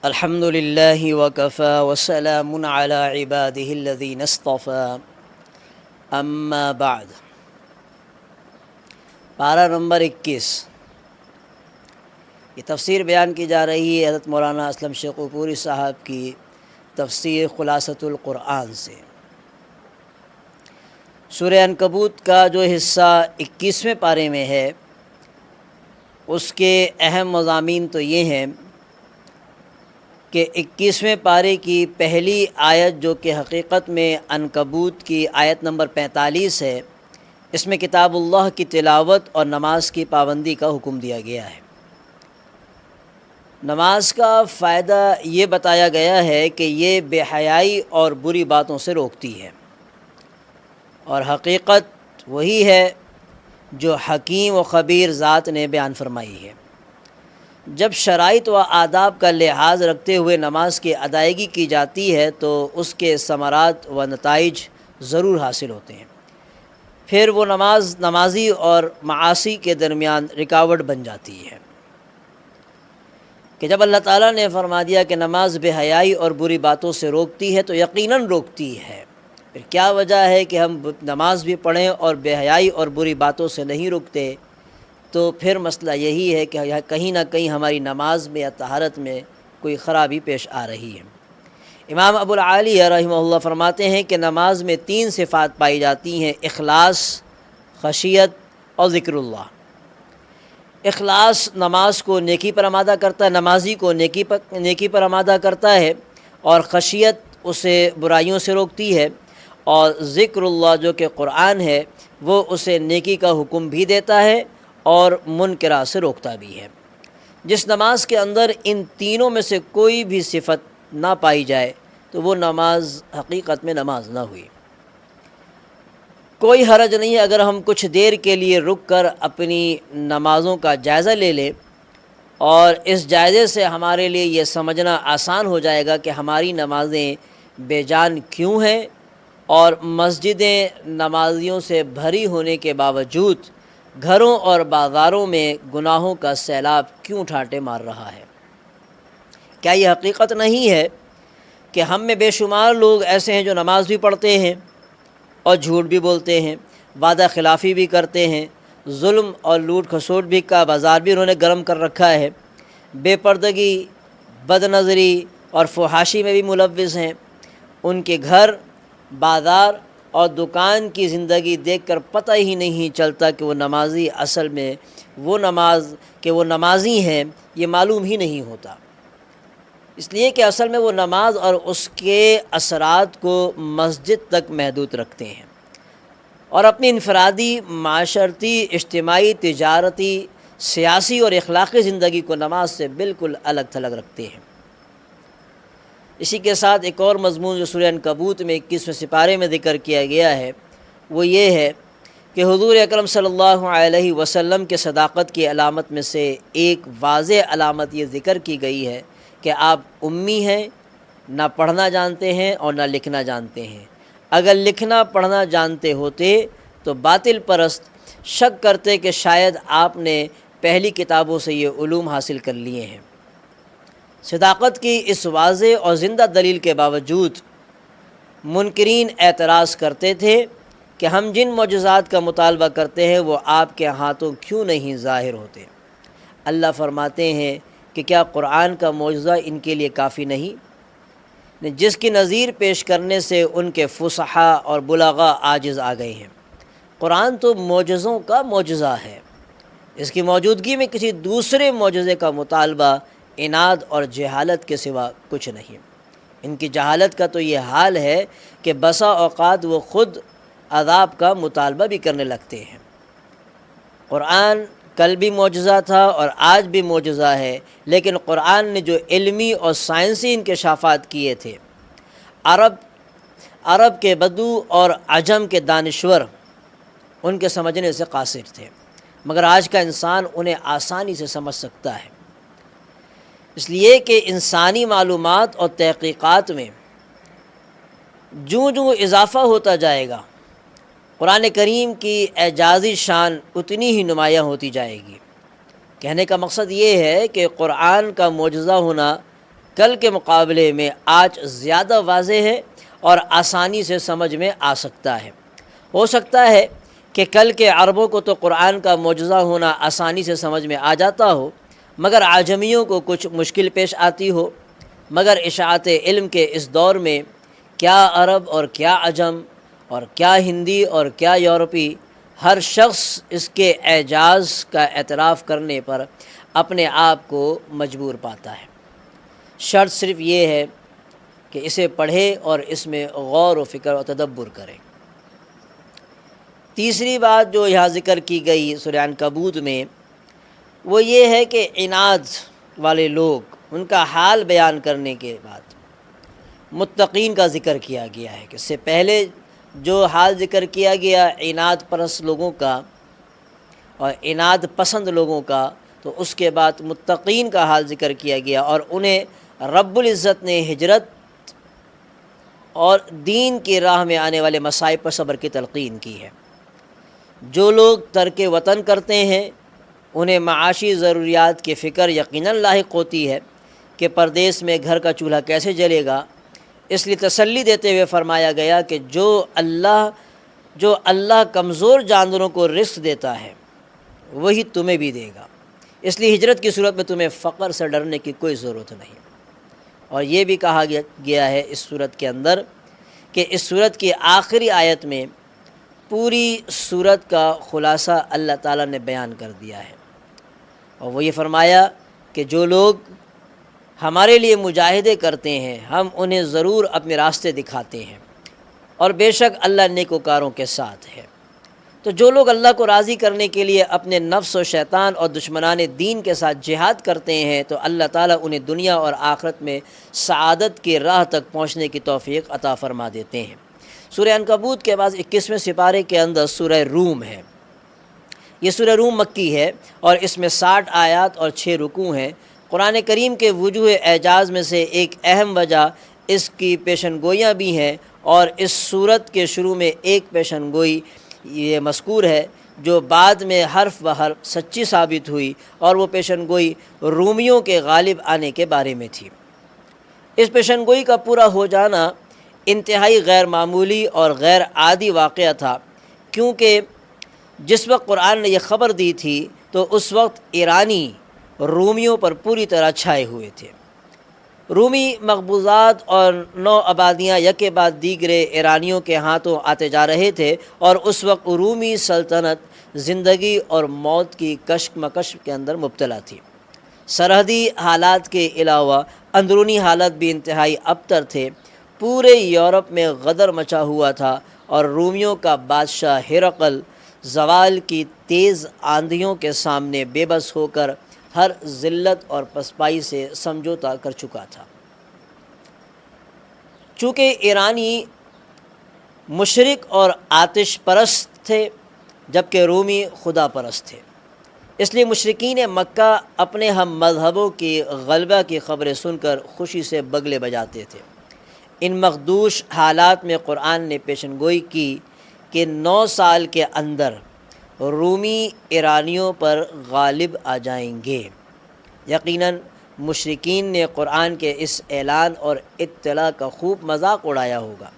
الحمد للہ وکفی وسلام علی عبادہ الذین اصطفی اما بعد۔ پارہ نمبر 21، یہ تفسیر بیان کی جا رہی ہے حضرت مولانا اسلم شیخ پوری صاحب کی تفسیر خلاصۃ القرآن سے۔ سورہ عنکبوت کا جو حصہ 21ویں پارے میں ہے، اس کے اہم مضامین تو یہ ہیں کہ 21ویں پارے کی پہلی آیت جو کہ حقیقت میں عنکبوت کی آیت نمبر 45 ہے، اس میں کتاب اللہ کی تلاوت اور نماز کی پابندی کا حکم دیا گیا ہے۔ نماز کا فائدہ یہ بتایا گیا ہے کہ یہ بے حیائی اور بری باتوں سے روکتی ہے، اور حقیقت وہی ہے جو حکیم و خبیر ذات نے بیان فرمائی ہے۔ جب شرائط و آداب کا لحاظ رکھتے ہوئے نماز کی ادائیگی کی جاتی ہے تو اس کے ثمرات و نتائج ضرور حاصل ہوتے ہیں، پھر وہ نمازی اور معاصی کے درمیان رکاوٹ بن جاتی ہے کہ جب اللہ تعالیٰ نے فرما دیا کہ نماز بے حیائی اور بری باتوں سے روکتی ہے تو یقیناً روکتی ہے، پھر کیا وجہ ہے کہ ہم نماز بھی پڑھیں اور بے حیائی اور بری باتوں سے نہیں رکتے؟ تو پھر مسئلہ یہی ہے کہ کہیں نہ کہیں ہماری نماز میں یا طہارت میں کوئی خرابی پیش آ رہی ہے۔ امام ابو العالی رحمہ اللہ فرماتے ہیں کہ نماز میں 3 صفات پائی جاتی ہیں: اخلاص، خشیت اور ذکر اللہ۔ اخلاص نماز کو نیکی پر آمادہ کرتا ہے، نمازی کو نیکی پر آمادہ کرتا ہے، اور خشیت اسے برائیوں سے روکتی ہے، اور ذکر اللہ جو کہ قرآن ہے وہ اسے نیکی کا حکم بھی دیتا ہے اور منکرات سے روکتا بھی ہے۔ جس نماز کے اندر ان تینوں میں سے کوئی بھی صفت نہ پائی جائے تو وہ نماز حقیقت میں نماز نہ ہوئی۔ کوئی حرج نہیں ہے اگر ہم کچھ دیر کے لیے رک کر اپنی نمازوں کا جائزہ لے لیں، اور اس جائزے سے ہمارے لیے یہ سمجھنا آسان ہو جائے گا کہ ہماری نمازیں بے جان کیوں ہیں، اور مسجدیں نمازیوں سے بھری ہونے کے باوجود گھروں اور بازاروں میں گناہوں کا سیلاب کیوں ٹھاٹے مار رہا ہے۔ کیا یہ حقیقت نہیں ہے کہ ہم میں بے شمار لوگ ایسے ہیں جو نماز بھی پڑھتے ہیں اور جھوٹ بھی بولتے ہیں، وعدہ خلافی بھی کرتے ہیں، ظلم اور لوٹ کھسوٹ بھی کا بازار بھی انہوں نے گرم کر رکھا ہے، بے پردگی، بد نظری اور فحاشی میں بھی ملوث ہیں؟ ان کے گھر، بازار اور دکان کی زندگی دیکھ کر پتہ ہی نہیں چلتا کہ وہ نمازی اصل میں وہ نمازی ہیں، یہ معلوم ہی نہیں ہوتا، اس لیے کہ اصل میں وہ نماز اور اس کے اثرات کو مسجد تک محدود رکھتے ہیں، اور اپنی انفرادی، معاشرتی، اجتماعی، تجارتی، سیاسی اور اخلاقی زندگی کو نماز سے بالکل الگ تھلگ رکھتے ہیں۔ اسی کے ساتھ ایک اور مضمون جو سورہ عنکبوت میں 21ویں سپارے میں ذکر کیا گیا ہے وہ یہ ہے کہ حضور اکرم صلی اللہ علیہ وسلم کے صداقت کی علامت میں سے ایک واضح علامت یہ ذکر کی گئی ہے کہ آپ امی ہیں، نہ پڑھنا جانتے ہیں اور نہ لکھنا جانتے ہیں۔ اگر لکھنا پڑھنا جانتے ہوتے تو باطل پرست شک کرتے کہ شاید آپ نے پہلی کتابوں سے یہ علوم حاصل کر لیے ہیں۔ صداقت کی اس واضح اور زندہ دلیل کے باوجود منکرین اعتراض کرتے تھے کہ ہم جن معجزات کا مطالبہ کرتے ہیں وہ آپ کے ہاتھوں کیوں نہیں ظاہر ہوتے؟ اللہ فرماتے ہیں کہ کیا قرآن کا معجزہ ان کے لیے کافی نہیں، جس کی نظیر پیش کرنے سے ان کے فصحا اور بلغا عاجز آ گئے ہیں۔ قرآن تو معجزوں کا معجزہ ہے، اس کی موجودگی میں کسی دوسرے معجزے کا مطالبہ عناد اور جہالت کے سوا کچھ نہیں۔ ان کی جہالت کا تو یہ حال ہے کہ بسا اوقات وہ خود عذاب کا مطالبہ بھی کرنے لگتے ہیں۔ قرآن کل بھی معجزہ تھا اور آج بھی معجزہ ہے، لیکن قرآن نے جو علمی اور سائنسی انکشافات کیے تھے، عرب کے بدو اور عجم کے دانشور ان کے سمجھنے سے قاصر تھے، مگر آج کا انسان انہیں آسانی سے سمجھ سکتا ہے، اس لیے کہ انسانی معلومات اور تحقیقات میں جوں اضافہ ہوتا جائے گا، قرآن کریم کی اعجازی شان اتنی ہی نمایاں ہوتی جائے گی۔ کہنے کا مقصد یہ ہے کہ قرآن کا معجزہ ہونا کل کے مقابلے میں آج زیادہ واضح ہے اور آسانی سے سمجھ میں آ سکتا ہے۔ ہو سکتا ہے کہ کل کے عربوں کو تو قرآن کا معجزہ ہونا آسانی سے سمجھ میں آ جاتا ہو، مگر عجمیوں کو کچھ مشکل پیش آتی ہو۔ مگر اشاعت علم کے اس دور میں کیا عرب اور کیا عجم اور کیا ہندی اور کیا یورپی، ہر شخص اس کے اعجاز کا اعتراف کرنے پر اپنے آپ کو مجبور پاتا ہے۔ شرط صرف یہ ہے کہ اسے پڑھے اور اس میں غور و فکر و تدبر کرے۔ تیسری بات جو یہاں ذکر کی گئی سورہ عنکبوت میں، وہ یہ ہے کہ عناد والے لوگ، ان کا حال بیان کرنے کے بعد متقین کا ذکر کیا گیا ہے کہ اس سے پہلے جو حال ذکر کیا گیا عناد پرست لوگوں کا اور عناد پسند لوگوں کا، تو اس کے بعد متقین کا حال ذکر کیا گیا، اور انہیں رب العزت نے ہجرت اور دین کی راہ میں آنے والے مصائب پر صبر کی تلقین کی ہے۔ جو لوگ ترک وطن کرتے ہیں انہیں معاشی ضروریات کی فکر یقیناً لاحق ہوتی ہے کہ پردیس میں گھر کا چولہا کیسے جلے گا، اس لیے تسلی دیتے ہوئے فرمایا گیا کہ جو اللہ کمزور جانوروں کو رزق دیتا ہے وہی تمہیں بھی دے گا، اس لیے ہجرت کی صورت میں تمہیں فقر سے ڈرنے کی کوئی ضرورت نہیں۔ اور یہ بھی کہا گیا ہے اس صورت کے اندر کہ اس صورت کی آخری آیت میں پوری صورت کا خلاصہ اللہ تعالیٰ نے بیان کر دیا ہے، اور وہ یہ فرمایا کہ جو لوگ ہمارے لیے مجاہدے کرتے ہیں ہم انہیں ضرور اپنے راستے دکھاتے ہیں، اور بے شک اللہ نیکوکاروں کے ساتھ ہے۔ تو جو لوگ اللہ کو راضی کرنے کے لیے اپنے نفس و شیطان اور دشمنان دین کے ساتھ جہاد کرتے ہیں تو اللہ تعالیٰ انہیں دنیا اور آخرت میں سعادت کی راہ تک پہنچنے کی توفیق عطا فرما دیتے ہیں۔ سورہ عنکبوت کے بعد 21ویں سپارے کے اندر سورہ روم ہے۔ یہ سورہ روم مکی ہے اور اس میں 60 آیات اور 6 رکوع ہیں۔ قرآن کریم کے وجوہ اعجاز میں سے ایک اہم وجہ اس کی پیشن گوئیاں بھی ہیں، اور اس سورت کے شروع میں ایک پیشن گوئی یہ مذکور ہے جو بعد میں حرف بحرف سچی ثابت ہوئی، اور وہ پیشن گوئی رومیوں کے غالب آنے کے بارے میں تھی۔ اس پیشن گوئی کا پورا ہو جانا انتہائی غیر معمولی اور غیر عادی واقعہ تھا، کیونکہ جس وقت قرآن نے یہ خبر دی تھی تو اس وقت ایرانی رومیوں پر پوری طرح چھائے ہوئے تھے۔ رومی مقبوضات اور نو آبادیاں یکے بعد دیگرے ایرانیوں کے ہاتھوں آتے جا رہے تھے، اور اس وقت رومی سلطنت زندگی اور موت کی کشمکش کے اندر مبتلا تھی۔ سرحدی حالات کے علاوہ اندرونی حالات بھی انتہائی ابتر تھے۔ پورے یورپ میں غدر مچا ہوا تھا، اور رومیوں کا بادشاہ ہرقل زوال کی تیز آندھیوں کے سامنے بے بس ہو کر ہر ذلت اور پسپائی سے سمجھوتا کر چکا تھا۔ چونکہ ایرانی مشرک اور آتش پرست تھے جبکہ رومی خدا پرست تھے، اس لیے مشرکین مکہ اپنے ہم مذہبوں کی غلبہ کی خبریں سن کر خوشی سے بگلے بجاتے تھے۔ ان مخدوش حالات میں قرآن نے پیشن گوئی کی کہ 9 سال کے اندر رومی ایرانیوں پر غالب آ جائیں گے۔ یقیناً مشرکین نے قرآن کے اس اعلان اور اطلاع کا خوب مذاق اڑایا ہوگا،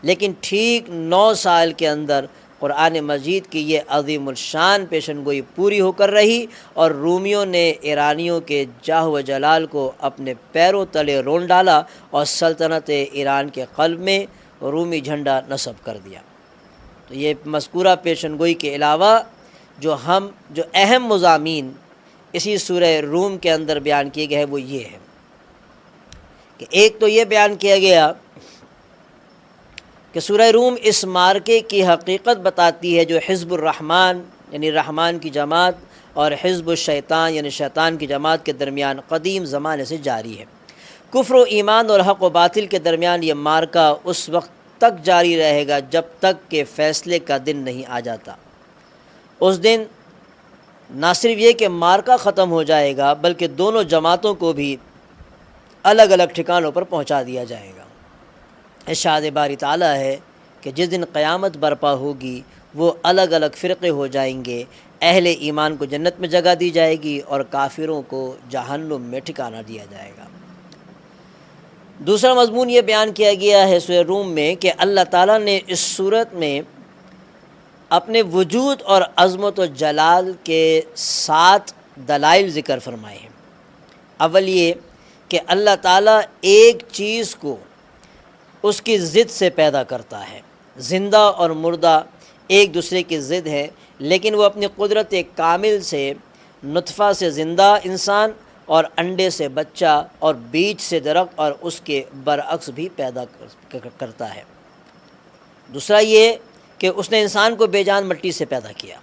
لیکن ٹھیک 9 سال کے اندر قرآن مجید کی یہ عظیم الشان پیشن گوئی پوری ہو کر رہی، اور رومیوں نے ایرانیوں کے جاہ و جلال کو اپنے پیروں تلے رون ڈالا اور سلطنت ایران کے قلب میں رومی جھنڈا نصب کر دیا۔ تو یہ مذکورہ پیشن گوئی کے علاوہ جو اہم مضامین اسی سورہ روم کے اندر بیان کیے گئے ہیں وہ یہ ہے کہ ایک تو یہ بیان کیا گیا کہ سورہ روم اس مارکے کی حقیقت بتاتی ہے جو حزب الرحمن یعنی رحمان کی جماعت اور حزب الشیطان یعنی شیطان کی جماعت کے درمیان قدیم زمانے سے جاری ہے۔ کفر و ایمان اور حق و باطل کے درمیان یہ مارکہ اس وقت تک جاری رہے گا جب تک کہ فیصلے کا دن نہیں آ جاتا۔ اس دن نہ صرف یہ کہ مارکہ ختم ہو جائے گا بلکہ دونوں جماعتوں کو بھی الگ الگ ٹھکانوں پر پہنچا دیا جائے گا۔ ارشاد باری تعالیٰ ہے کہ جس دن قیامت برپا ہوگی وہ الگ الگ فرقے ہو جائیں گے، اہل ایمان کو جنت میں جگہ دی جائے گی اور کافروں کو جہنم میں ٹھکانہ دیا جائے گا۔ دوسرا مضمون یہ بیان کیا گیا ہے سورہ روم میں کہ اللہ تعالیٰ نے اس صورت میں اپنے وجود اور عظمت و جلال کے 7 دلائل ذکر فرمائے ہیں۔ اول یہ کہ اللہ تعالیٰ ایک چیز کو اس کی ضد سے پیدا کرتا ہے۔ زندہ اور مردہ ایک دوسرے کی ضد ہے، لیکن وہ اپنی قدرت کامل سے نطفہ سے زندہ انسان اور انڈے سے بچہ اور بیج سے درخت اور اس کے برعکس بھی پیدا کرتا ہے۔ دوسرا یہ کہ اس نے انسان کو بے جان مٹی سے پیدا کیا۔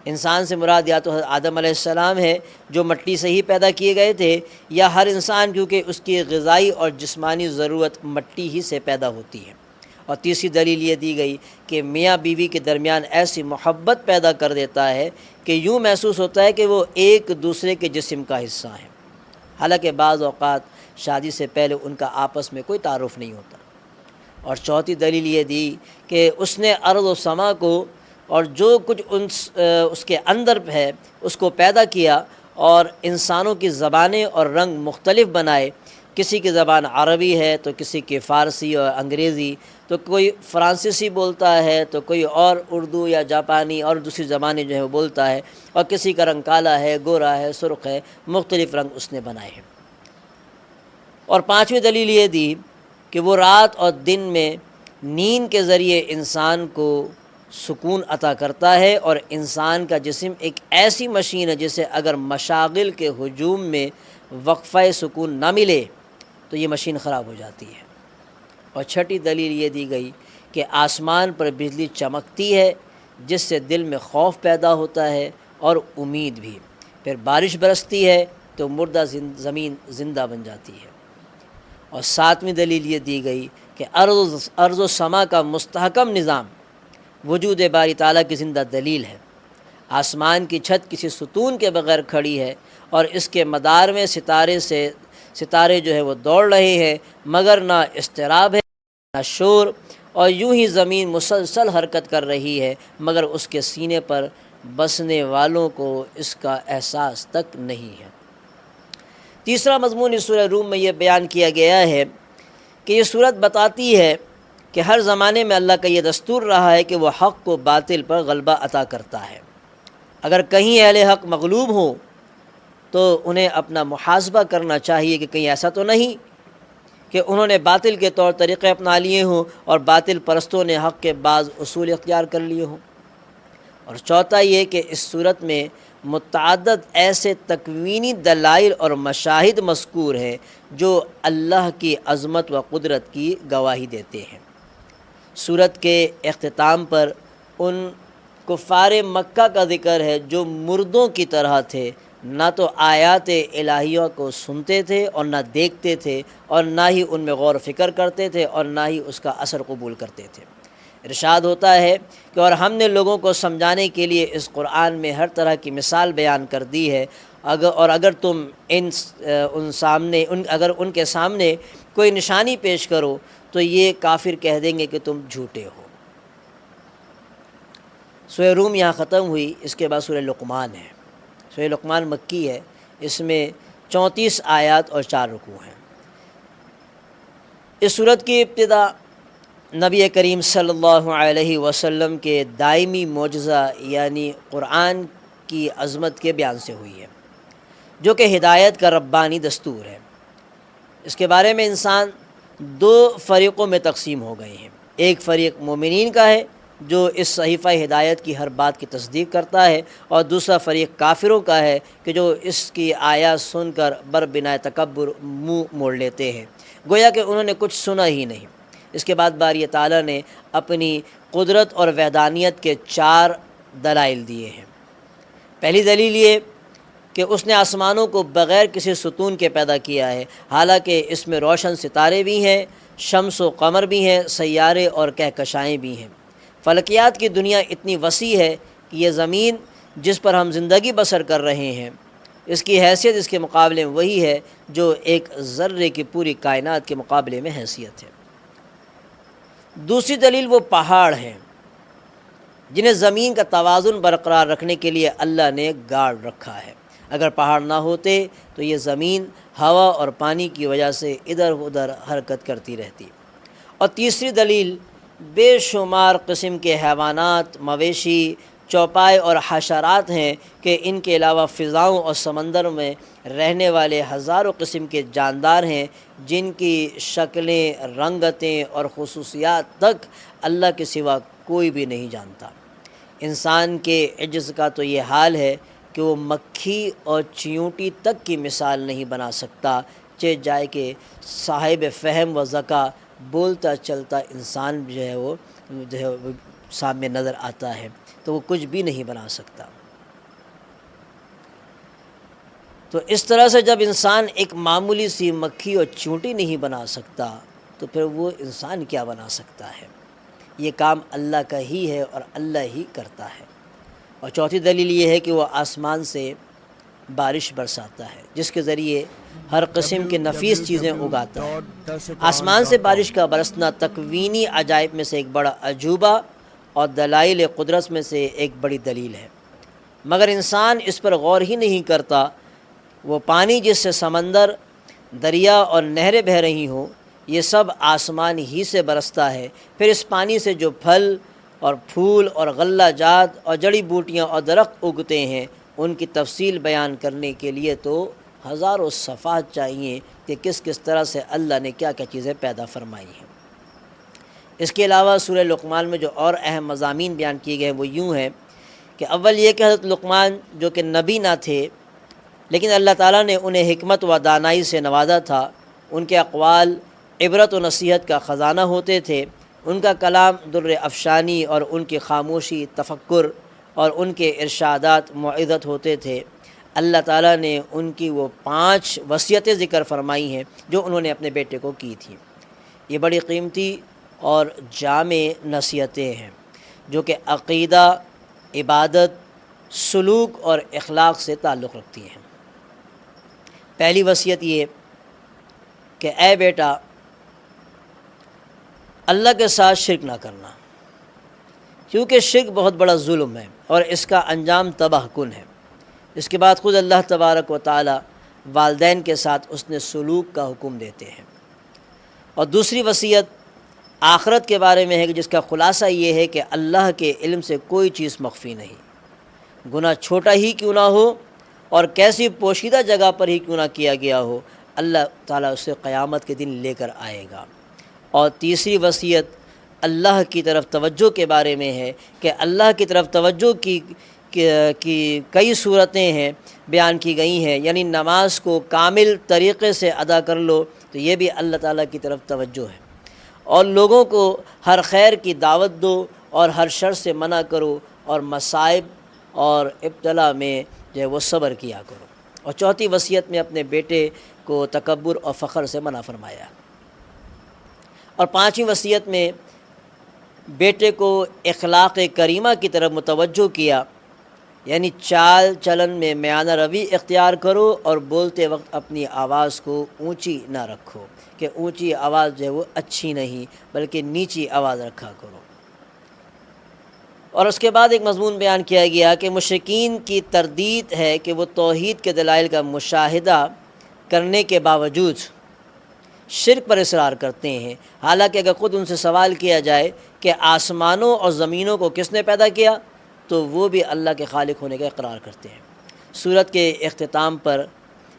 انسان سے مراد یا تو حضرت آدم علیہ السلام ہے جو مٹی سے ہی پیدا کیے گئے تھے، یا ہر انسان کیونکہ اس کی غذائی اور جسمانی ضرورت مٹی ہی سے پیدا ہوتی ہے۔ اور تیسری دلیل یہ دی گئی کہ میاں بیوی کے درمیان ایسی محبت پیدا کر دیتا ہے کہ یوں محسوس ہوتا ہے کہ وہ ایک دوسرے کے جسم کا حصہ ہیں، حالانکہ بعض اوقات شادی سے پہلے ان کا آپس میں کوئی تعارف نہیں ہوتا۔ اور چوتھی دلیل یہ دی کہ اس نے ارض و سما کو اور جو کچھ اس کے اندر ہے اس کو پیدا کیا، اور انسانوں کی زبانیں اور رنگ مختلف بنائے۔ کسی کی زبان عربی ہے تو کسی کی فارسی اور انگریزی، تو کوئی فرانسیسی بولتا ہے تو کوئی اور اردو یا جاپانی اور دوسری زبانیں جو ہے وہ بولتا ہے، اور کسی کا رنگ کالا ہے، گورا ہے، سرخ ہے، مختلف رنگ اس نے بنائے ہیں۔ اور پانچویں دلیل یہ دی کہ وہ رات اور دن میں نیند کے ذریعے انسان کو سکون عطا کرتا ہے، اور انسان کا جسم ایک ایسی مشین ہے جسے اگر مشاغل کے ہجوم میں وقفہ سکون نہ ملے تو یہ مشین خراب ہو جاتی ہے۔ اور چھٹی دلیل یہ دی گئی کہ آسمان پر بجلی چمکتی ہے جس سے دل میں خوف پیدا ہوتا ہے اور امید بھی، پھر بارش برستی ہے تو مردہ زمین زندہ بن جاتی ہے۔ اور ساتویں دلیل یہ دی گئی کہ ارض و سما کا مستحکم نظام وجود باری تعالیٰ کی زندہ دلیل ہے۔ آسمان کی چھت کسی ستون کے بغیر کھڑی ہے، اور اس کے مدار میں ستارے جو ہے وہ دوڑ رہے ہیں، مگر نہ اضطراب ہے نہ شور، اور یوں ہی زمین مسلسل حرکت کر رہی ہے، مگر اس کے سینے پر بسنے والوں کو اس کا احساس تک نہیں ہے۔ تیسرا مضمون اس سورہ روم میں یہ بیان کیا گیا ہے کہ یہ سورت بتاتی ہے کہ ہر زمانے میں اللہ کا یہ دستور رہا ہے کہ وہ حق کو باطل پر غلبہ عطا کرتا ہے۔ اگر کہیں اہل حق مغلوب ہوں تو انہیں اپنا محاسبہ کرنا چاہیے کہ کہیں ایسا تو نہیں کہ انہوں نے باطل کے طور طریقے اپنا لیے ہوں اور باطل پرستوں نے حق کے بعض اصول اختیار کر لیے ہوں۔ اور چوتھا یہ کہ اس صورت میں متعدد ایسے تکوینی دلائل اور مشاہد مذکور ہیں جو اللہ کی عظمت و قدرت کی گواہی دیتے ہیں۔ سورت کے اختتام پر ان کفار مکہ کا ذکر ہے جو مردوں کی طرح تھے، نہ تو آیات الہیہ کو سنتے تھے اور نہ دیکھتے تھے، اور نہ ہی ان میں غور و فکر کرتے تھے، اور نہ ہی اس کا اثر قبول کرتے تھے۔ ارشاد ہوتا ہے کہ اور ہم نے لوگوں کو سمجھانے کے لیے اس قرآن میں ہر طرح کی مثال بیان کر دی ہے، اگر تم اگر ان کے سامنے کوئی نشانی پیش کرو تو یہ کافر کہہ دیں گے کہ تم جھوٹے ہو۔ سورہ روم یہاں ختم ہوئی، اس کے بعد سورہ لقمان ہے۔ سورہ لقمان مکی ہے، اس میں 34 آیات اور 4 رکوع ہیں۔ اس سورت کی ابتدا نبی کریم صلی اللہ علیہ وسلم کے دائمی معجزہ یعنی قرآن کی عظمت کے بیان سے ہوئی ہے، جو کہ ہدایت کا ربانی دستور ہے۔ اس کے بارے میں انسان 2 فریقوں میں تقسیم ہو گئے ہیں۔ ایک فریق مومنین کا ہے جو اس صحیفہ ہدایت کی ہر بات کی تصدیق کرتا ہے، اور دوسرا فریق کافروں کا ہے کہ جو اس کی آیات سن کر بربنائے تکبر منہ موڑ لیتے ہیں، گویا کہ انہوں نے کچھ سنا ہی نہیں۔ اس کے بعد باری تعالیٰ نے اپنی قدرت اور وحدانیت کے 4 دلائل دیے ہیں۔ پہلی دلیل یہ کہ اس نے آسمانوں کو بغیر کسی ستون کے پیدا کیا ہے، حالانکہ اس میں روشن ستارے بھی ہیں، شمس و قمر بھی ہیں، سیارے اور کہکشائیں بھی ہیں۔ فلکیات کی دنیا اتنی وسیع ہے کہ یہ زمین جس پر ہم زندگی بسر کر رہے ہیں، اس کی حیثیت اس کے مقابلے میں وہی ہے جو ایک ذرے کی پوری کائنات کے مقابلے میں حیثیت ہے۔ دوسری دلیل وہ پہاڑ ہیں جنہیں زمین کا توازن برقرار رکھنے کے لیے اللہ نے گاڑ رکھا ہے۔ اگر پہاڑ نہ ہوتے تو یہ زمین ہوا اور پانی کی وجہ سے ادھر ادھر حرکت کرتی رہتی۔ اور تیسری دلیل، بے شمار قسم کے حیوانات، مویشی، چوپائے اور حشرات ہیں کہ ان کے علاوہ فضاؤں اور سمندر میں رہنے والے ہزاروں قسم کے جاندار ہیں جن کی شکلیں، رنگتیں اور خصوصیات تک اللہ کے سوا کوئی بھی نہیں جانتا۔ انسان کے عجز کا تو یہ حال ہے کہ وہ مکھی اور چیونٹی تک کی مثال نہیں بنا سکتا، چہ جائے کہ صاحب فہم و ذکا بولتا چلتا انسان جو ہے وہ سامنے نظر آتا ہے تو وہ کچھ بھی نہیں بنا سکتا۔ تو اس طرح سے جب انسان ایک معمولی سی مکھی اور چیونٹی نہیں بنا سکتا تو پھر وہ انسان کیا بنا سکتا ہے؟ یہ کام اللہ کا ہی ہے اور اللہ ہی کرتا ہے۔ اور چوتھی دلیل یہ ہے کہ وہ آسمان سے بارش برساتا ہے جس کے ذریعے ہر قسم کے نفیس چیزیں اگاتا ہے۔ آسمان سے بارش کا برسنا تکوینی عجائب میں سے ایک بڑا عجوبہ اور دلائل قدرت میں سے ایک بڑی دلیل ہے، مگر انسان اس پر غور ہی نہیں کرتا۔ وہ پانی جس سے سمندر، دریا اور نہریں بہہ رہی ہوں، یہ سب آسمان ہی سے برستا ہے۔ پھر اس پانی سے جو پھل اور پھول اور غلہ جات اور جڑی بوٹیاں اور درخت اگتے ہیں، ان کی تفصیل بیان کرنے کے لیے تو ہزاروں صفحات چاہیے کہ کس کس طرح سے اللہ نے کیا کیا چیزیں پیدا فرمائی ہیں۔ اس کے علاوہ سورہ لقمان میں جو اور اہم مضامین بیان کیے گئے ہیں وہ یوں ہیں کہ اول یہ کہ حضرت لقمان جو کہ نبی نہ تھے لیکن اللہ تعالیٰ نے انہیں حکمت و دانائی سے نوازا تھا، ان کے اقوال عبرت و نصیحت کا خزانہ ہوتے تھے، ان کا کلام در افشانی اور ان کی خاموشی تفکر اور ان کے ارشادات موعظت ہوتے تھے۔ اللہ تعالیٰ نے ان کی وہ 5 وصیتیں ذکر فرمائی ہیں جو انہوں نے اپنے بیٹے کو کی تھیں۔ یہ بڑی قیمتی اور جامع نصیحتیں ہیں جو کہ عقیدہ، عبادت، سلوک اور اخلاق سے تعلق رکھتی ہیں۔ پہلی وصیت یہ کہ اے بیٹا اللہ کے ساتھ شرک نہ کرنا، کیونکہ شرک بہت بڑا ظلم ہے اور اس کا انجام تباہ کن ہے۔ اس کے بعد خود اللہ تبارک و تعالی والدین کے ساتھ اس نے سلوک کا حکم دیتے ہیں۔ اور دوسری وصیت آخرت کے بارے میں ہے کہ جس کا خلاصہ یہ ہے کہ اللہ کے علم سے کوئی چیز مخفی نہیں، گناہ چھوٹا ہی کیوں نہ ہو اور کیسی پوشیدہ جگہ پر ہی کیوں نہ کیا گیا ہو، اللہ تعالیٰ اسے قیامت کے دن لے کر آئے گا۔ اور تیسری وصیت اللہ کی طرف توجہ کے بارے میں ہے کہ اللہ کی طرف توجہ کی کئی صورتیں ہیں، بیان کی گئی ہیں، یعنی نماز کو کامل طریقے سے ادا کر لو تو یہ بھی اللہ تعالیٰ کی طرف توجہ ہے، اور لوگوں کو ہر خیر کی دعوت دو اور ہر شر سے منع کرو اور مصائب اور ابتلا میں جو ہے وہ صبر کیا کرو۔ اور چوتھی وصیت میں اپنے بیٹے کو تکبر اور فخر سے منع فرمایا۔ اور پانچویں وصیت میں بیٹے کو اخلاق کریمہ کی طرف متوجہ کیا، یعنی چال چلن میں میانہ روی اختیار کرو اور بولتے وقت اپنی آواز کو اونچی نہ رکھو، کہ اونچی آواز جو ہے وہ اچھی نہیں بلکہ نیچی آواز رکھا کرو۔ اور اس کے بعد ایک مضمون بیان کیا گیا کہ مشرکین کی تردید ہے کہ وہ توحید کے دلائل کا مشاہدہ کرنے کے باوجود شرک پر اصرار کرتے ہیں، حالانکہ اگر خود ان سے سوال کیا جائے کہ آسمانوں اور زمینوں کو کس نے پیدا کیا تو وہ بھی اللہ کے خالق ہونے کا اقرار کرتے ہیں۔ سورت کے اختتام پر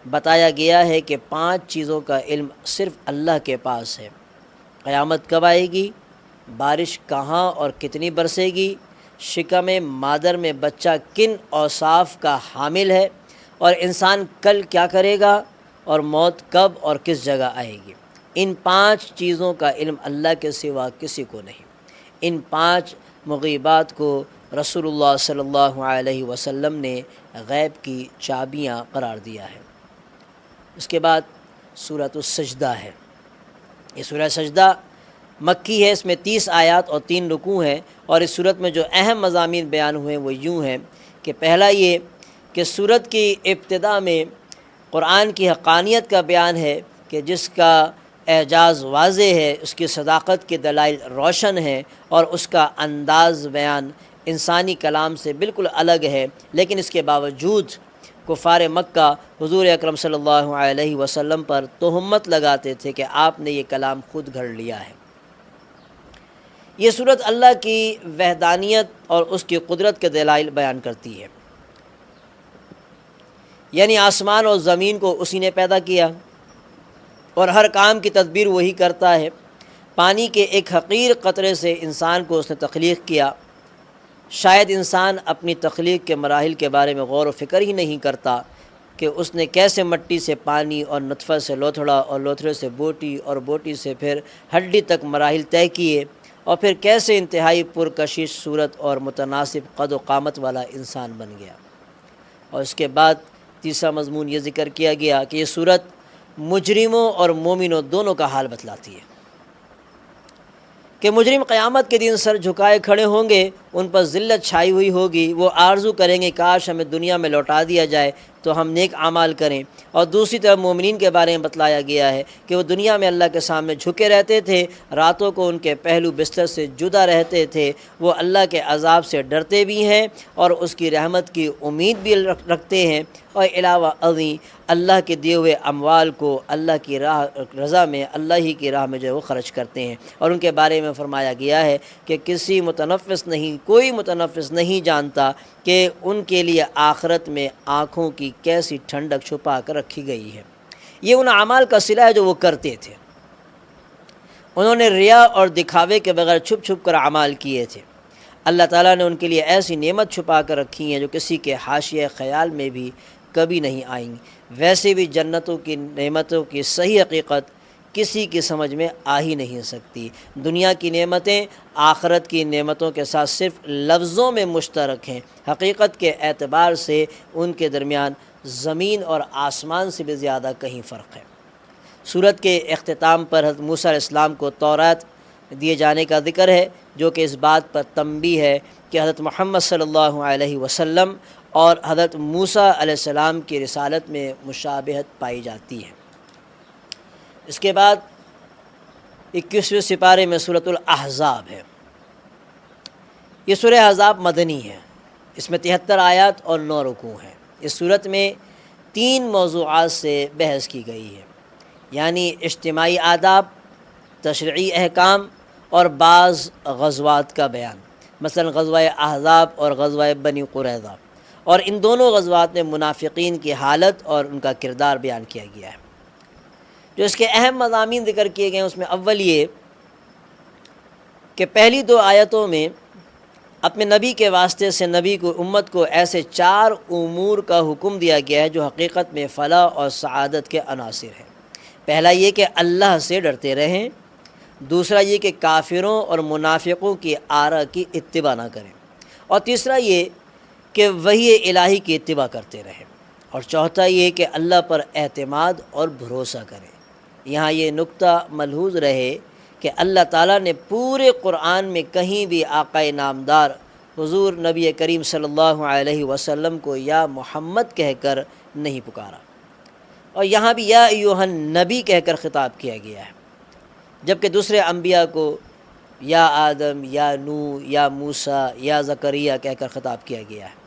بتایا گیا ہے کہ 5 چیزوں کا علم صرف اللہ کے پاس ہے: قیامت کب آئے گی، بارش کہاں اور کتنی برسے گی، شکم مادر میں بچہ کن اوصاف کا حامل ہے، اور انسان کل کیا کرے گا، اور موت کب اور کس جگہ آئے گی۔ ان 5 چیزوں کا علم اللہ کے سوا کسی کو نہیں۔ ان 5 مغیبات کو رسول اللہ صلی اللہ علیہ وسلم نے غیب کی چابیاں قرار دیا ہے۔ اس کے بعد سورۃ السجدہ ہے۔ یہ سورہ سجدہ مکی ہے، اس میں 30 آیات اور 3 رکوع ہیں، اور اس سورت میں جو اہم مضامین بیان ہوئے وہ یوں ہیں کہ پہلا یہ کہ سورت کی ابتدا میں قرآن کی حقانیت کا بیان ہے کہ جس کا اعجاز واضح ہے، اس کی صداقت کے دلائل روشن ہیں، اور اس کا انداز بیان انسانی کلام سے بالکل الگ ہے، لیکن اس کے باوجود کفار مکہ حضور اکرم صلی اللہ علیہ وسلم پر تہمت لگاتے تھے کہ آپ نے یہ کلام خود گھڑ لیا ہے۔ یہ صورت اللہ کی وحدانیت اور اس کی قدرت کے دلائل بیان کرتی ہے، یعنی آسمان اور زمین کو اسی نے پیدا کیا اور ہر کام کی تدبیر وہی کرتا ہے۔ پانی کے ایک حقیر قطرے سے انسان کو اس نے تخلیق کیا۔ شاید انسان اپنی تخلیق کے مراحل کے بارے میں غور و فکر ہی نہیں کرتا کہ اس نے کیسے مٹی سے پانی اور نطفہ سے لوتھڑا اور لوتھڑے سے بوٹی اور بوٹی سے پھر ہڈی تک مراحل طے کیے، اور پھر کیسے انتہائی پرکشش صورت اور متناسب قد و قامت والا انسان بن گیا۔ اور اس کے بعد تیسرا مضمون یہ ذکر کیا گیا کہ یہ صورت مجرموں اور مومنوں دونوں کا حال بتلاتی ہے کہ مجرم قیامت کے دن سر جھکائے کھڑے ہوں گے، ان پر ذلت چھائی ہوئی ہوگی، وہ آرزو کریں گے کاش ہمیں دنیا میں لوٹا دیا جائے تو ہم نیک اعمال کریں۔ اور دوسری طرف مومنین کے بارے میں بتلایا گیا ہے کہ وہ دنیا میں اللہ کے سامنے جھکے رہتے تھے، راتوں کو ان کے پہلو بستر سے جدا رہتے تھے، وہ اللہ کے عذاب سے ڈرتے بھی ہیں اور اس کی رحمت کی امید بھی رکھتے ہیں، اور علاوہ ازیں اللہ کے دیے ہوئے اموال کو اللہ کی رضا میں، اللہ ہی کی راہ میں جو ہے وہ خرچ کرتے ہیں۔ اور ان کے بارے میں فرمایا گیا ہے کہ کوئی متنفس نہیں جانتا کہ ان کے لیے آخرت میں آنکھوں کی کیسی ٹھنڈک چھپا کر رکھی گئی ہے۔ یہ ان اعمال کا صلہ ہے جو وہ کرتے تھے۔ انہوں نے ریا اور دکھاوے کے بغیر چھپ چھپ کر اعمال کیے تھے۔ اللہ تعالیٰ نے ان کے لیے ایسی نعمت چھپا کر رکھی ہیں جو کسی کے حاشیہ خیال میں بھی کبھی نہیں آئیں گی۔ ویسے بھی جنتوں کی نعمتوں کی صحیح حقیقت کسی کی سمجھ میں آ ہی نہیں سکتی۔ دنیا کی نعمتیں آخرت کی نعمتوں کے ساتھ صرف لفظوں میں مشترک ہیں، حقیقت کے اعتبار سے ان کے درمیان زمین اور آسمان سے بھی زیادہ کہیں فرق ہے۔ سورت کے اختتام پر حضرت موسیٰ علیہ السلام کو تورات دیے جانے کا ذکر ہے، جو کہ اس بات پر تنبیہ ہے کہ حضرت محمد صلی اللہ علیہ وسلم اور حضرت موسیٰ علیہ السلام کی رسالت میں مشابہت پائی جاتی ہے۔ اس کے بعد 21ویں سپارے میں سورۃ الاحزاب ہے۔ یہ سورہ احزاب مدنی ہے، اس میں 73 آیات اور 9 رکوع ہیں۔ اس سورت میں 3 موضوعات سے بحث کی گئی ہے، یعنی اجتماعی آداب، تشریعی احکام اور بعض غزوات کا بیان، مثلا غزوہ احزاب اور غزوہ بنی قریظہ، اور ان دونوں غزوات میں منافقین کی حالت اور ان کا کردار بیان کیا گیا ہے۔ جو اس کے اہم مضامین ذکر کیے گئے ہیں اس میں اول یہ کہ پہلی 2 آیتوں میں اپنے نبی کے واسطے سے نبی کو امت کو ایسے 4 امور کا حکم دیا گیا ہے جو حقیقت میں فلاح اور سعادت کے عناصر ہیں۔ پہلا یہ کہ اللہ سے ڈرتے رہیں، دوسرا یہ کہ کافروں اور منافقوں کی آراء کی اتباع نہ کریں، اور تیسرا یہ کہ وحی الہی کی اتباع کرتے رہیں، اور چوتھا یہ کہ اللہ پر اعتماد اور بھروسہ کریں۔ یہاں یہ نقطہ ملحوظ رہے کہ اللہ تعالیٰ نے پورے قرآن میں کہیں بھی آقا نامدار حضور نبی کریم صلی اللہ علیہ وسلم کو یا محمد کہہ کر نہیں پکارا، اور یہاں بھی یا ایھا النبی کہہ کر خطاب کیا گیا ہے، جبکہ دوسرے انبیاء کو یا آدم، یا نوح، یا موسیٰ، یا زکریا کہہ کر خطاب کیا گیا ہے۔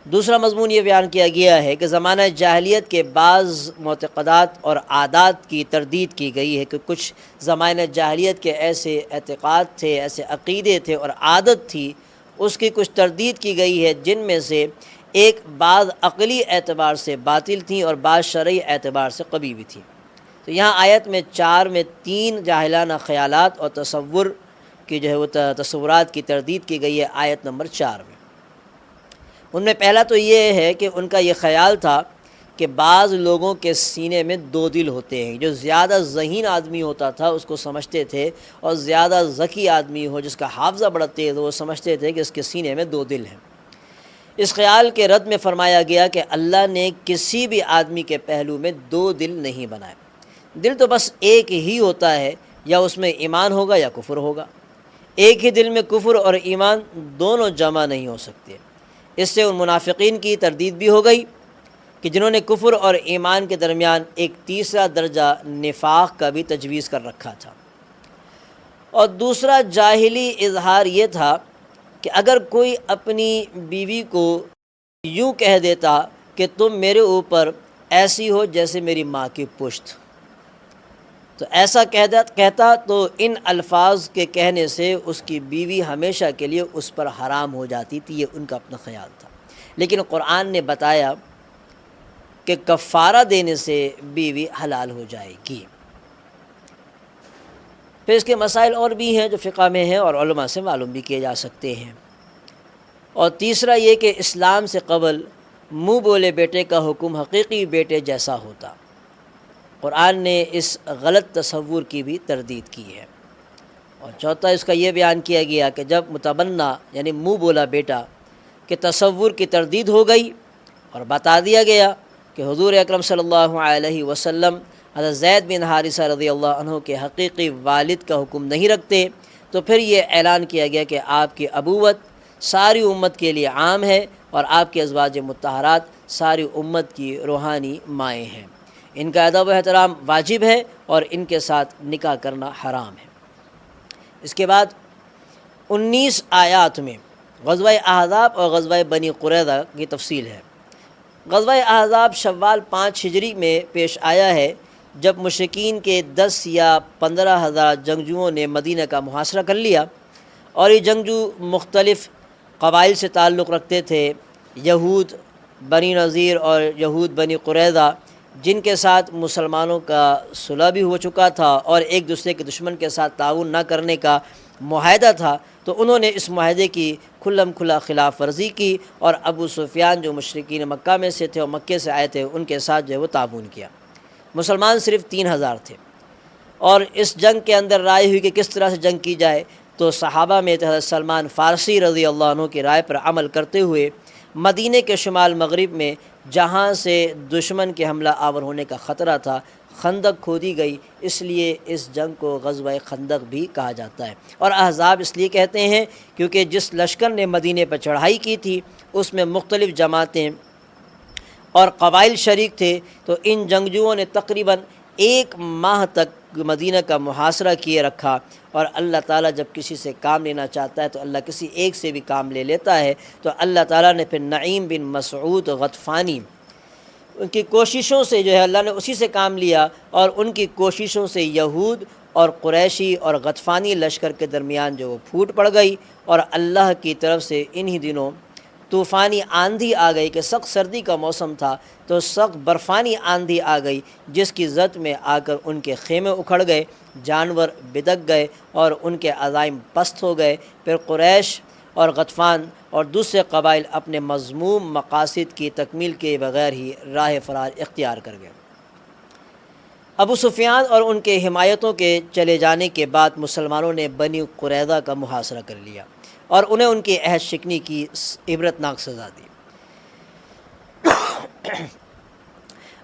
دوسرا مضمون یہ بیان کیا گیا ہے کہ زمانہ جاہلیت کے بعض معتقدات اور عادات کی تردید کی گئی ہے کہ کچھ زمانہ جاہلیت کے ایسے اعتقاد تھے، ایسے عقیدے تھے اور عادت تھی، اس کی کچھ تردید کی گئی ہے، جن میں سے ایک بعض عقلی اعتبار سے باطل تھیں اور بعض شرعی اعتبار سے قوی بھی تھیں۔ تو یہاں آیت میں 4 میں 3 جاہلانہ خیالات اور تصور کی جو ہے وہ تصورات کی تردید کی گئی ہے آیت نمبر 4 میں۔ ان میں پہلا تو یہ ہے کہ ان کا یہ خیال تھا کہ بعض لوگوں کے سینے میں 2 دل ہوتے ہیں۔ جو زیادہ ذہین آدمی ہوتا تھا اس کو سمجھتے تھے، اور زیادہ ذکی آدمی ہو جس کا حافظہ بڑا تیز ہو وہ سمجھتے تھے کہ اس کے سینے میں 2 دل ہیں۔ اس خیال کے رد میں فرمایا گیا کہ اللہ نے کسی بھی آدمی کے پہلو میں 2 دل نہیں بنائے۔ دل تو بس ایک ہی ہوتا ہے، یا اس میں ایمان ہوگا یا کفر ہوگا۔ ایک ہی دل میں کفر اور ایمان دونوں جمع نہیں ہو سکتے۔ اس سے ان منافقین کی تردید بھی ہو گئی کہ جنہوں نے کفر اور ایمان کے درمیان ایک تیسرا درجہ نفاق کا بھی تجویز کر رکھا تھا۔ اور دوسرا جاہلی اظہار یہ تھا کہ اگر کوئی اپنی بیوی کو یوں کہہ دیتا کہ تم میرے اوپر ایسی ہو جیسے میری ماں کی پشت، تو ایسا کہتا تو ان الفاظ کے کہنے سے اس کی بیوی ہمیشہ کے لیے اس پر حرام ہو جاتی تھی، یہ ان کا اپنا خیال تھا۔ لیکن قرآن نے بتایا کہ کفارہ دینے سے بیوی حلال ہو جائے گی۔ پھر اس کے مسائل اور بھی ہیں جو فقہ میں ہیں اور علماء سے معلوم بھی کیے جا سکتے ہیں۔ اور تیسرا یہ کہ اسلام سے قبل منہ بولے بیٹے کا حکم حقیقی بیٹے جیسا ہوتا، قرآن نے اس غلط تصور کی بھی تردید کی ہے۔ اور چوتھا اس کا یہ بیان کیا گیا کہ جب متبنہ یعنی منہ بولا بیٹا کے تصور کی تردید ہو گئی اور بتا دیا گیا کہ حضور اکرم صلی اللہ علیہ وسلم حضرت زید بن حارثہ رضی اللہ عنہ کے حقیقی والد کا حکم نہیں رکھتے، تو پھر یہ اعلان کیا گیا کہ آپ کی ابوت ساری امت کے لیے عام ہے اور آپ کے ازواج مطہرات ساری امت کی روحانی مائیں ہیں، ان کا ادب و احترام واجب ہے اور ان کے ساتھ نکاح کرنا حرام ہے۔ اس کے بعد 19 آیات میں غزوہ احزاب اور غزوہ بنی قریظہ کی تفصیل ہے۔ غزوہ احزاب شوال 5 ہجری میں پیش آیا ہے، جب مشرکین کے 10 یا 15 ہزار جنگجوؤں نے مدینہ کا محاصرہ کر لیا، اور یہ جنگجو مختلف قبائل سے تعلق رکھتے تھے، یہود بنی نذیر اور یہود بنی قریظہ، جن کے ساتھ مسلمانوں کا صلح بھی ہو چکا تھا اور ایک دوسرے کے دشمن کے ساتھ تعاون نہ کرنے کا معاہدہ تھا، تو انہوں نے اس معاہدے کی کھلم کھلا خلاف ورزی کی، اور ابو سفیان جو مشرکین مکہ میں سے تھے اور مکے سے آئے تھے ان کے ساتھ جو ہے وہ تعاون کیا۔ مسلمان صرف 3000 تھے، اور اس جنگ کے اندر رائے ہوئی کہ کس طرح سے جنگ کی جائے، تو صحابہ میں حضرت سلمان فارسی رضی اللہ عنہ کی رائے پر عمل کرتے ہوئے مدینہ کے شمال مغرب میں جہاں سے دشمن کے حملہ آور ہونے کا خطرہ تھا خندق کھودی گئی، اس لیے اس جنگ کو غزوہ خندق بھی کہا جاتا ہے۔ اور احزاب اس لیے کہتے ہیں کیونکہ جس لشکر نے مدینہ پر چڑھائی کی تھی اس میں مختلف جماعتیں اور قبائل شریک تھے، تو ان جنگجوؤں نے تقریباً 1 ماہ تک مدینہ کا محاصرہ کیے رکھا، اور اللہ تعالیٰ جب کسی سے کام لینا چاہتا ہے تو اللہ کسی ایک سے بھی کام لے لیتا ہے۔ تو اللہ تعالیٰ نے پھر نعیم بن مسعود غطفانی ان کی کوششوں سے جو ہے اللہ نے اسی سے کام لیا، اور ان کی کوششوں سے یہود اور قریشی اور غطفانی لشکر کے درمیان جو وہ پھوٹ پڑ گئی، اور اللہ کی طرف سے انہی دنوں طوفانی آندھی آ گئی کہ سخت سردی کا موسم تھا، تو سخت برفانی آندھی آ گئی جس کی زد میں آ کر ان کے خیمے اکھڑ گئے، جانور بدک گئے اور ان کے عزائم پست ہو گئے۔ پھر قریش اور غطفان اور دوسرے قبائل اپنے مذموم مقاصد کی تکمیل کے بغیر ہی راہ فرار اختیار کر گئے۔ ابو سفیان اور ان کے حمایتوں کے چلے جانے کے بعد مسلمانوں نے بنی قریظہ کا محاصرہ کر لیا اور انہیں ان کی عہد شکنی کی عبرتناک سزا دی۔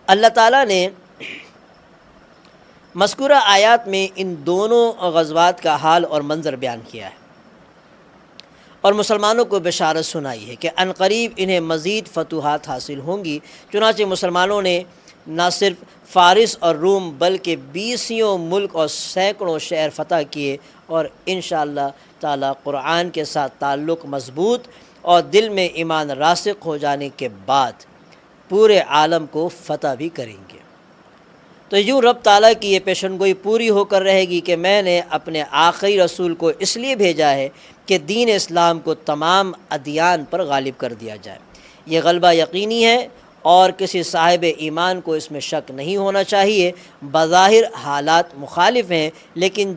اللہ تعالیٰ نے مذکورہ آیات میں ان دونوں غزوات کا حال اور منظر بیان کیا ہے اور مسلمانوں کو بشارت سنائی ہے کہ عنقریب انہیں مزید فتوحات حاصل ہوں گی۔ چنانچہ مسلمانوں نے نہ صرف فارس اور روم بلکہ 20 ملک اور سینکڑوں شہر فتح کیے، اور انشاءاللہ تعالیٰ قرآن کے ساتھ تعلق مضبوط اور دل میں ایمان راسخ ہو جانے کے بعد پورے عالم کو فتح بھی کریں گے۔ تو یوں رب تعالیٰ کی یہ پیشن گوئی پوری ہو کر رہے گی کہ میں نے اپنے آخری رسول کو اس لیے بھیجا ہے کہ دین اسلام کو تمام ادیان پر غالب کر دیا جائے۔ یہ غلبہ یقینی ہے اور کسی صاحب ایمان کو اس میں شک نہیں ہونا چاہیے۔ بظاہر حالات مخالف ہیں، لیکن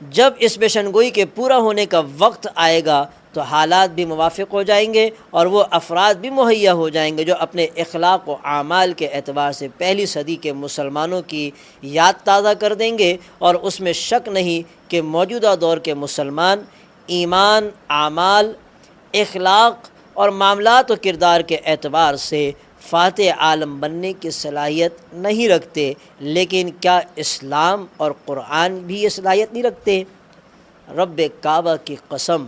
جب اس پیشن گوئی کے پورا ہونے کا وقت آئے گا تو حالات بھی موافق ہو جائیں گے اور وہ افراد بھی مہیا ہو جائیں گے جو اپنے اخلاق و اعمال کے اعتبار سے پہلی صدی کے مسلمانوں کی یاد تازہ کر دیں گے، اور اس میں شک نہیں کہ موجودہ دور کے مسلمان ایمان، اعمال، اخلاق اور معاملات و کردار کے اعتبار سے فاتح عالم بننے کی صلاحیت نہیں رکھتے، لیکن کیا اسلام اور قرآن بھی یہ صلاحیت نہیں رکھتے؟ رب کعبہ کی قسم،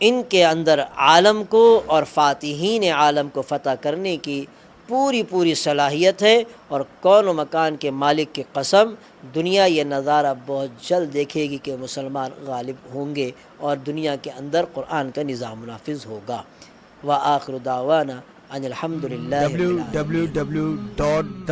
ان کے اندر عالم کو اور فاتحین عالم کو فتح کرنے کی پوری صلاحیت ہے، اور کون و مکان کے مالک کی قسم دنیا یہ نظارہ بہت جلد دیکھے گی کہ مسلمان غالب ہوں گے اور دنیا کے اندر قرآن کا نظام نافذ ہوگا۔ وآخر دعوانا ان الحمد للہ رب العالمین۔ www.